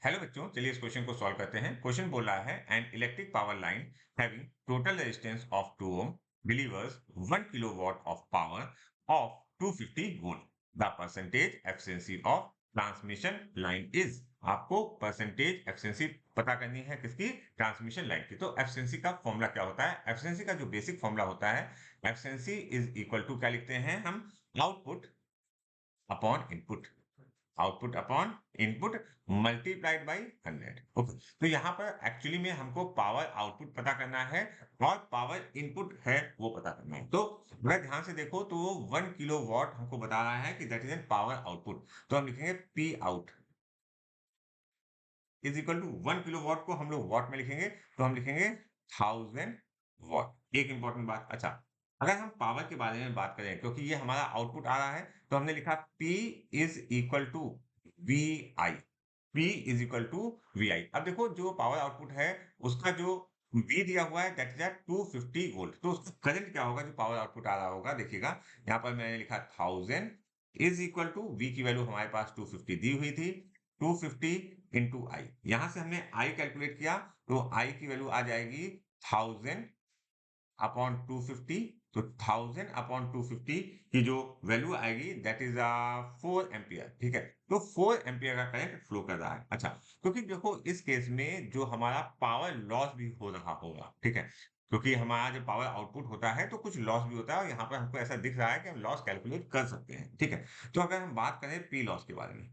Hello बच्चों, चलिए इस क्वेश्चन को सॉल्व करते हैं। क्वेश्चन बोल रहा है an electric power line having total resistance of 2 ohm delivers 1 kilowatt of power of 250 volt. The percentage efficiency of transmission line is. आपको परसेंटेज एफिशिएंसी पता करनी है किसकी? ट्रांसमिशन लाइन की। तो एफिशिएंसी का फॉर्मूला क्या होता है? एफिशिएंसी का जो बेसिक फॉर्मूला होता है, एफिशिएंसी इज इक्वल टू क्या लिखते हैं हम? Output upon input. Output upon input multiplied by 100। Okay, तो यहाँ पर एक्चुअली में हमको पावर आउटपुट पता करना है और पावर इनपुट है वो पता करना है। तो अगर ध्यान से देखो तो वो 1 किलो वॉट हमको बता रहा है कि that is an power output. तो हम लिखेंगे P out is equal to 1 kilo watt को हम लोग वॉट में लिखेंगे, तो हम लिखेंगे 1000 वॉट। एक इंपॉर्टेंट बात, अच्छा, अगर हम पावर के बारे में बात करें क्योंकि ये हमारा आउटपुट आ रहा है, तो हमने लिखा P is equal to V I. P is equal to V I. अब देखो जो पावर आउटपुट है उसका जो V दिया हुआ है दैट इज एट 250 वोल्ट। तो उसका करंट क्या होगा जो पावर आउटपुट आ रहा होगा? देखिएगा, यहाँ पर मैंने लिखा 1000 इज इक्वल टू V की वैल्यू हमारे पास 250 दी हुई थी, 250 इंटू आई। यहां से हमने आई कैलकुलेट किया तो आई की वैल्यू आ जाएगी 1000 अपॉन 250। तो 1000 अपॉन 250 की जो वैल्यू आएगी दैट इज 4 एम्पियर। ठीक है, तो 4 एम्पियर का करंट फ्लो कर रहा है। अच्छा, क्योंकि देखो इस केस में जो हमारा पावर लॉस भी हो रहा होगा, ठीक है, क्योंकि हमारा जब पावर आउटपुट होता है तो कुछ लॉस भी होता है और यहाँ पर हमको ऐसा दिख रहा है कि हम लॉस कैलकुलेट कर सकते हैं। ठीक है, तो अगर हम बात करें पी लॉस के बारे में,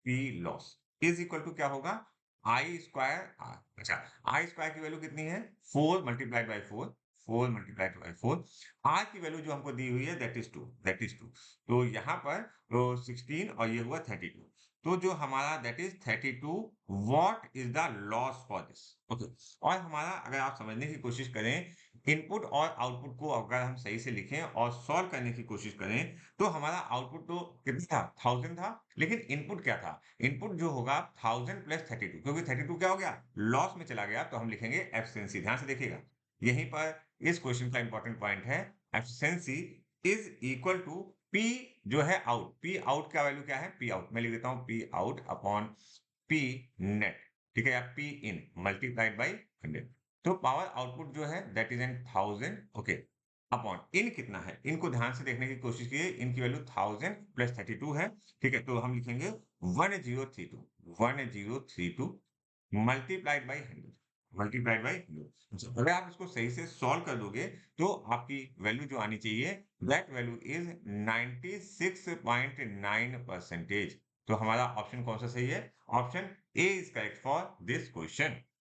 P loss is equal to क्या होगा? I square R. अच्छा, आई स्क्वायर की वैल्यू कितनी है? 4 multiplied by 4, 4 multiplied by 4। R की वैल्यू जो हमको दी हुई है दैट इज 2, दैट इज 2। तो यहाँ पर तो 16 और ये हुआ 32। तो जो हमारा that is 32 what is the loss for this. Okay, और हमारा अगर आप समझने की कोशिश करें, इनपुट और आउटपुट को अगर हम सही से लिखें और सॉल्व करने की कोशिश करें, तो हमारा आउटपुट तो कितना था? 1000 था, लेकिन इनपुट क्या था? इनपुट जो होगा 1000 प्लस 32, क्योंकि 32 क्या हो गया? लॉस में चला गया, तो हम लिखेंगे एफिशिएंसी। ध्यान से देखिएगा, यहीं पर इस क्वेश्चन का इंपॉर्टेंट पॉइंट है। Efficiency is equal to P जो है आउट। पी आउट का वैल्यू क्या है? पी आउट मैं लिख देता हूं, P out upon P net. ठीक है, या पी इन मल्टीप्लाइड बाई 100। तो पावर आउटपुट जो है that is an 1000। Okay, upon इन कितना है? इनको ध्यान से देखने की कोशिश कीजिए, इनकी वैल्यू 1000 प्लस 32 है। ठीक है, तो हम लिखेंगे 1032, 1032 मल्टीप्लाइड बाई 100, मल्टीप्लाइड बाई 100। अच्छा, अगर आप इसको सही से सॉल्व कर दोगे तो आपकी वैल्यू जो आनी चाहिए दैट वैल्यू इज 96.9 परसेंटेज। तो हमारा ऑप्शन कौन सा सही है? Option A is correct for this question.